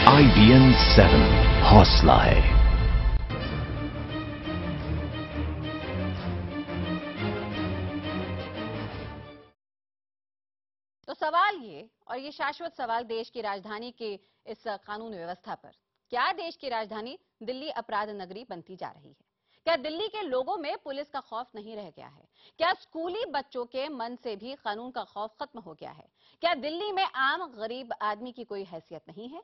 IBN 7 हौसला है। तो सवाल ये, और ये शाश्वत सवाल देश की राजधानी के इस कानून व्यवस्था पर, क्या देश की राजधानी दिल्ली अपराध नगरी बनती जा रही है? क्या दिल्ली के लोगों में पुलिस का खौफ नहीं रह गया है? क्या स्कूली बच्चों के मन से भी कानून का खौफ खत्म हो गया है? क्या दिल्ली में आम गरीब आदमी की कोई हैसियत नहीं है?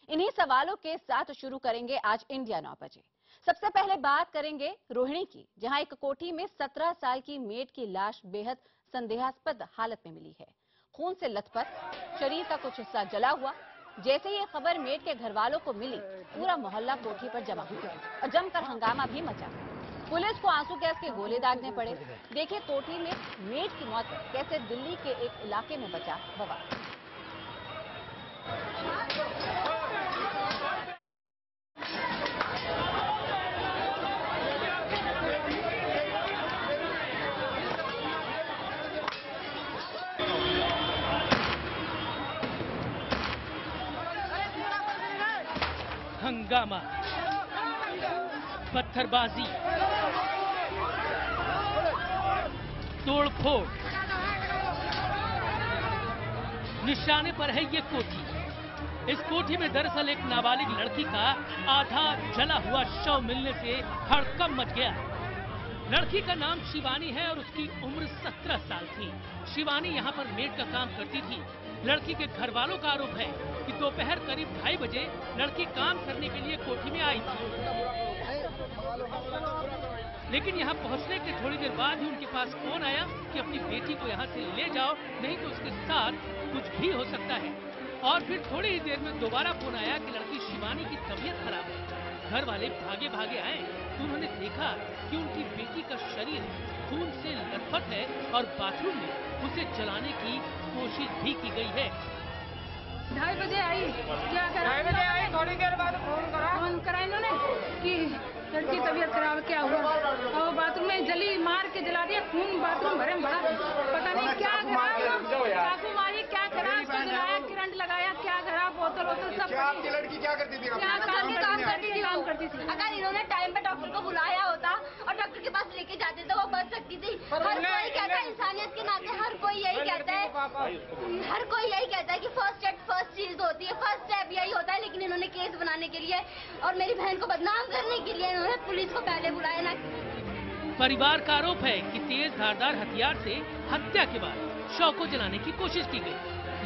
इन्हीं सवालों के साथ शुरू करेंगे आज इंडिया 9 बजे। सबसे पहले बात करेंगे रोहिणी की, जहां एक कोठी में 17 साल की मेड की लाश बेहद संदेहास्पद हालत में मिली है। खून से लथपथ, शरीर का कुछ हिस्सा जला हुआ। जैसे ही ये खबर मेड के घर वालों को मिली, पूरा मोहल्ला कोठी पर जमा हुआ और जमकर हंगामा भी मचा। पुलिस को आंसू गैस के गोले दागने पड़े। देखिए कोठी में मेड की मौत पर कैसे दिल्ली के एक इलाके में बचा बवाल। हंगामा, पत्थरबाजी, तोड़फोड़, निशाने पर है ये कोठी। इस कोठी में दरअसल एक नाबालिग लड़की का आधा जला हुआ शव मिलने से हड़कंप मच गया। लड़की का नाम शिवानी है और उसकी उम्र 17 साल थी। शिवानी यहाँ पर मेड का काम करती थी। लड़की के घर वालों का आरोप है कि दोपहर करीब 2:30 बजे लड़की काम करने के लिए कोठी में आई थी, लेकिन यहाँ पहुँचने के थोड़ी देर बाद ही उनके पास फोन आया कि अपनी बेटी को यहाँ से ले जाओ, नहीं तो उसके साथ कुछ भी हो सकता है। और फिर थोड़ी ही देर में दोबारा फोन आया कि लड़की शिवानी की तबीयत खराब है। घर वाले भागे भागे आए तो उन्होंने देखा कि उनकी बेटी का शरीर खून से लथपथ है और बाथरूम में उसे जलाने की कोशिश भी की गई है। 2:30 बजे आई, क्या करा? 2:30 बजे आई, थोड़ी देर बाद फोन करा इन्होंने कि लड़की तबीयत खराब, क्या हुआ? और बाथरूम में जली, मार के जला दिया, खून बाथरूम भरे बड़ा, पता नहीं क्या करा, चाकू मारी, क्या करा, उसको जलाया, करंट लगाया, क्या करा, बोतल सब। आपकी लड़की क्या करती थी? काम करती थी। अगर इन्होंने टाइम पे डॉक्टर को बुलाया होता और डॉक्टर के पास लेके जाते तो वो बच सकती थी। हर कोई कहता है, इंसानियत के नाते हर कोई यही कहता है कि फर्स्ट एड फर्स्ट चीज होती है, फर्स्ट स्टेप यही होता है। लेकिन इन्होंने केस बनाने के लिए और मेरी बहन को बदनाम करने के लिए इन्होंने पुलिस को पहले बुलाया ना। परिवार का आरोप है कि तेज धारदार हथियार से हत्या के बाद शव को जलाने की कोशिश की गई।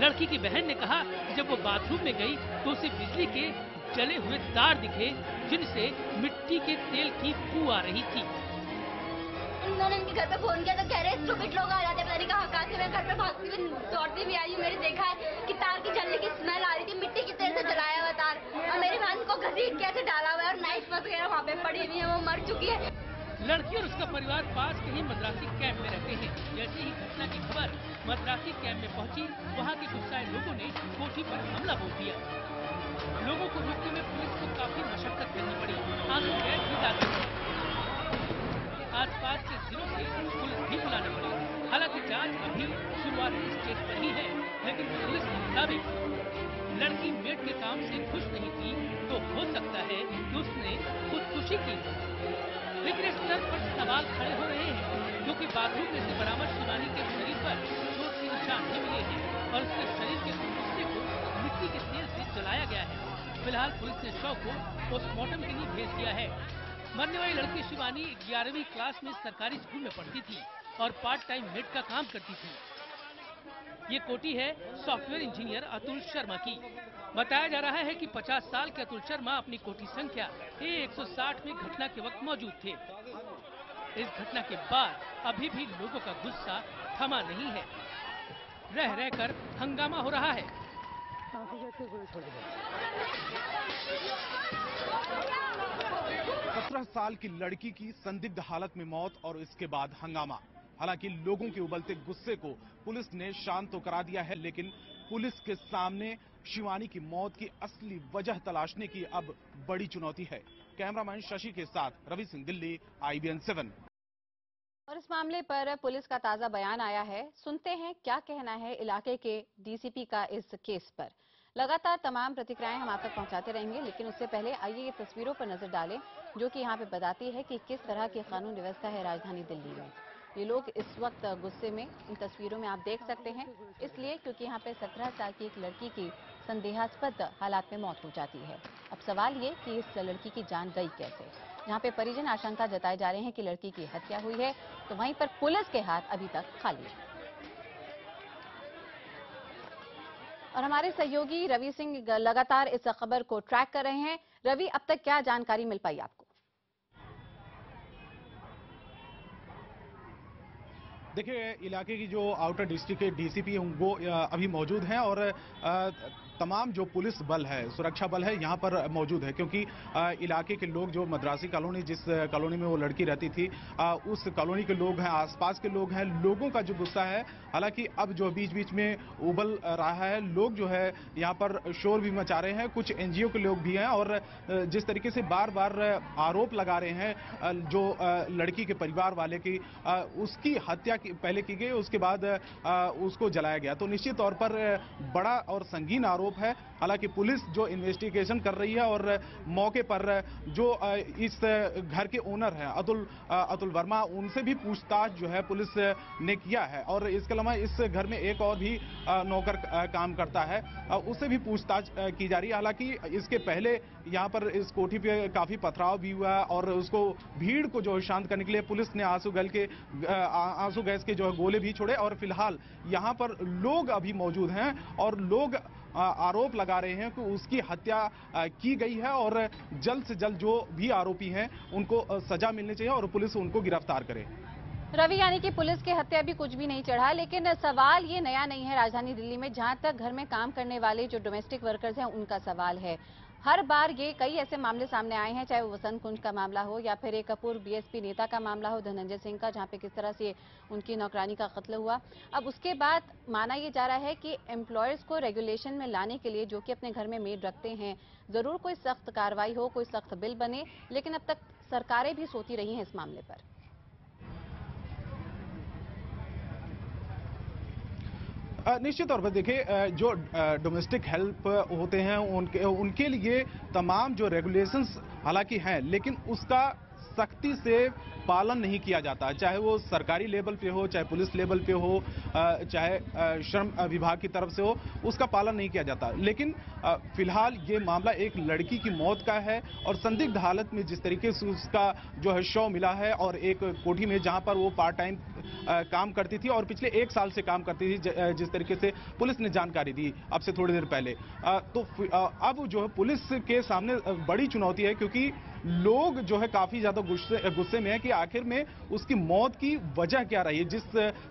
लड़की की बहन ने कहा कि जब वो बाथरूम में गई तो उसे बिजली के जले हुए तार दिखे, जिनसे मिट्टी के तेल की बू आ रही थी। उन्होंने इनके घर पे फोन किया तो कह रहे स्टूपिड लोग आ जाते, पता नहीं कहाँ से। मैं घर पे भागती हुई दौड़ती हुई आई हूँ, मैंने देखा है कि तार की जलने की स्मेल आ रही थी, मिट्टी की तेल से जलाया हुआ तार, और मेरी बहन को घसीट के ऐसे डाला हुआ है और नाइफ वगैरह वहाँ पे पड़ी हुई है, वो मर चुकी है। लड़की और उसका परिवार पास के ही मद्रासी कैंप में रहते हैं। जैसे ही घटना की खबर मद्रासी कैंप में पहुंची, वहां के गुस्साए लोगों ने कोठी पर हमला बोल दिया। लोगों को रोकने में पुलिस को काफी मशक्कत करनी पड़ी, आंसू गैस भी डालने पड़े। आसपास के जिलों से पुलिस भी बुलानी पड़ी। हालांकि जांच अभी शुरुआती स्टेज पर ही है, लेकिन पुलिस के मुताबिक लड़की मेड के काम से खुश नहीं थी तो हो सकता है कि उसने खुदकुशी की। लेकिन इस स्तर पर सवाल खड़े हो रहे हैं, क्योंकि बाथरूम में से बरामद शिवानी के शरीर पर चोट के निशान भी मिले हैं और उसके शरीर के कुछ हिस्से को मिट्टी के तेल से जलाया गया है। फिलहाल पुलिस ने शव को पोस्टमार्टम के लिए भेज दिया है। मरने वाली लड़की शिवानी 11वीं क्लास में सरकारी स्कूल में पढ़ती थी और पार्ट टाइम मेड का काम करती थी। ये कोठी है सॉफ्टवेयर इंजीनियर अतुल शर्मा की। बताया जा रहा है कि 50 साल के अतुल शर्मा अपनी कोठी संख्या A160 में घटना के वक्त मौजूद थे। इस घटना के बाद अभी भी लोगों का गुस्सा थमा नहीं है, रह रहकर हंगामा हो रहा है। 17 साल की लड़की की संदिग्ध हालत में मौत और इसके बाद हंगामा। हालांकि लोगों के उबलते गुस्से को पुलिस ने शांत तो करा दिया है, लेकिन पुलिस के सामने शिवानी की मौत की असली वजह तलाशने की अब बड़ी चुनौती है। कैमरामैन शशि के साथ रवि सिंह, दिल्ली, IBN 7। और इस मामले पर पुलिस का ताजा बयान आया है, सुनते हैं क्या कहना है इलाके के DCP का इस केस पर। लगातार तमाम प्रतिक्रियाएं हम आप तक पहुंचाते रहेंगे, लेकिन उससे पहले आइए ये तस्वीरों पर नजर डालें जो कि यहाँ पे बताती है कि किस तरह की कानून व्यवस्था है राजधानी दिल्ली में। ये लोग इस वक्त गुस्से में, इन तस्वीरों में आप देख सकते हैं, इसलिए क्योंकि यहाँ पे 17 साल की एक लड़की की संदेहास्पद हालात में मौत हो जाती है। अब सवाल ये कि इस लड़की की जान गई कैसे। जहाँ पे परिजन आशंका जताए जा रहे हैं कि लड़की की हत्या हुई है, तो वहीं पर पुलिस के हाथ अभी तक खाली है। और हमारे सहयोगी रवि सिंह लगातार इस खबर को ट्रैक कर रहे हैं। रवि, अब तक क्या जानकारी मिल पाई आपको? देखिए, इलाके की जो आउटर डिस्ट्रिक्ट के डीसीपी वो अभी मौजूद हैं और तमाम जो पुलिस बल है, सुरक्षा बल है, यहाँ पर मौजूद है, क्योंकि इलाके के लोग, जो मद्रासी कॉलोनी, जिस कॉलोनी में वो लड़की रहती थी, उस कॉलोनी के लोग हैं, आसपास के लोग हैं, लोगों का जो गुस्सा है, हालांकि अब जो बीच बीच में उबल रहा है, लोग जो है यहाँ पर शोर भी मचा रहे हैं, कुछ एनजीओ के लोग भी हैं और जिस तरीके से बार बार आरोप लगा रहे हैं जो लड़की के परिवार वाले की, उसकी हत्या पहले की गई, उसके बाद उसको जलाया गया, तो निश्चित तौर पर बड़ा और संगीन आरोप है। हालांकि पुलिस जो इन्वेस्टिगेशन कर रही है और मौके पर जो इस घर के ओनर हैं अतुल वर्मा, उनसे भी पूछताछ जो है पुलिस ने किया है और इसके अलावा इस घर में एक और भी नौकर काम करता है, उससे भी पूछताछ की जा रही है। हालांकि इसके पहले यहाँ पर इस कोठी पे काफी पथराव भी हुआ और उसको, भीड़ को जो शांत करने के लिए पुलिस ने आंसू गैस के जो गोले भी छोड़े और फिलहाल यहाँ पर लोग अभी मौजूद हैं और लोग आरोप लगा रहे हैं कि उसकी हत्या की गई है और जल्द से जल्द जो भी आरोपी हैं उनको सजा मिलनी चाहिए और पुलिस उनको गिरफ्तार करे। रवि, यानी कि पुलिस के हत्या भी कुछ भी नहीं चढ़ा, लेकिन सवाल ये नया नहीं है राजधानी दिल्ली में। जहां तक घर में काम करने वाले जो डोमेस्टिक वर्कर्स हैं उनका सवाल है, हर बार ये कई ऐसे मामले सामने आए हैं, चाहे वो वसंत कुंज का मामला हो या फिर एक पूर्व बीएसपी नेता का मामला हो धनंजय सिंह का, जहां पे किस तरह से उनकी नौकरानी का कत्ल हुआ। अब उसके बाद माना ये जा रहा है कि एम्प्लॉयर्स को रेगुलेशन में लाने के लिए, जो कि अपने घर में मेड रखते हैं, जरूर कोई सख्त कार्रवाई हो, कोई सख्त बिल बने, लेकिन अब तक सरकारें भी सोती रही हैं इस मामले पर। निश्चित तौर पर देखिए, जो डोमेस्टिक हेल्प होते हैं उनके लिए तमाम जो रेगुलेशंस हालांकि हैं, लेकिन उसका सख्ती से पालन नहीं किया जाता, चाहे वो सरकारी लेवल पे हो, चाहे पुलिस लेवल पे हो, चाहे श्रम विभाग की तरफ से हो, उसका पालन नहीं किया जाता। लेकिन फिलहाल ये मामला एक लड़की की मौत का है और संदिग्ध हालत में जिस तरीके से उसका जो है शव मिला है और एक कोठी में जहां पर वो पार्ट टाइम काम करती थी और पिछले 1 साल से काम करती थी, जिस तरीके से पुलिस ने जानकारी दी अब से थोड़ी देर पहले, तो अब जो है पुलिस के सामने बड़ी चुनौती है, क्योंकि लोग जो है काफी ज्यादा गुस्से में है कि आखिर में उसकी मौत की वजह क्या रही है। जिस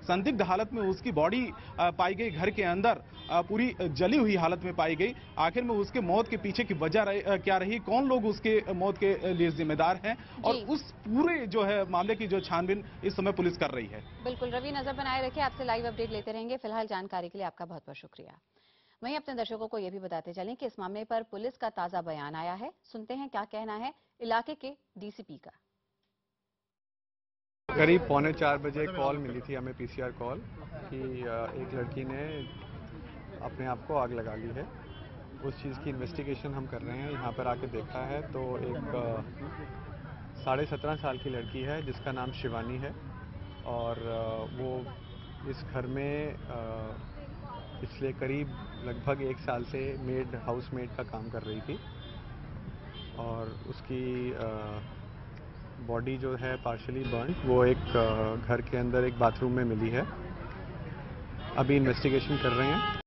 संदिग्ध हालत में उसकी बॉडी पाई गई, घर के अंदर पूरी जली हुई हालत में पाई गई, आखिर में उसके मौत के पीछे की वजह क्या रही, कौन लोग उसके मौत के लिए जिम्मेदार हैं, और उस पूरे जो है मामले की जो छानबीन इस समय पुलिस कर रही है। बिल्कुल रवि, नजर बनाए रखें, आपसे लाइव अपडेट लेते रहेंगे। फिलहाल जानकारी के लिए आपका बहुत बहुत शुक्रिया। वहीं अपने दर्शकों को यह भी बताते चलें कि इस मामले पर पुलिस का ताजा बयान आया है, सुनते हैं क्या कहना है इलाके के डीसीपी का। करीब 3:45 बजे कॉल मिली थी हमें, पीसीआर कॉल, कि एक लड़की ने अपने आप को आग लगा ली है। उस चीज़ की इन्वेस्टिगेशन हम कर रहे हैं। यहाँ पर आके देखा है तो एक 17.5 साल की लड़की है जिसका नाम शिवानी है और वो इस घर में पिछले करीब लगभग 1 साल से हाउस मेड का काम कर रही थी और उसकी बॉडी जो है पार्शली बर्न, वो एक घर के अंदर एक बाथरूम में मिली है। अभी इन्वेस्टिगेशन कर रहे हैं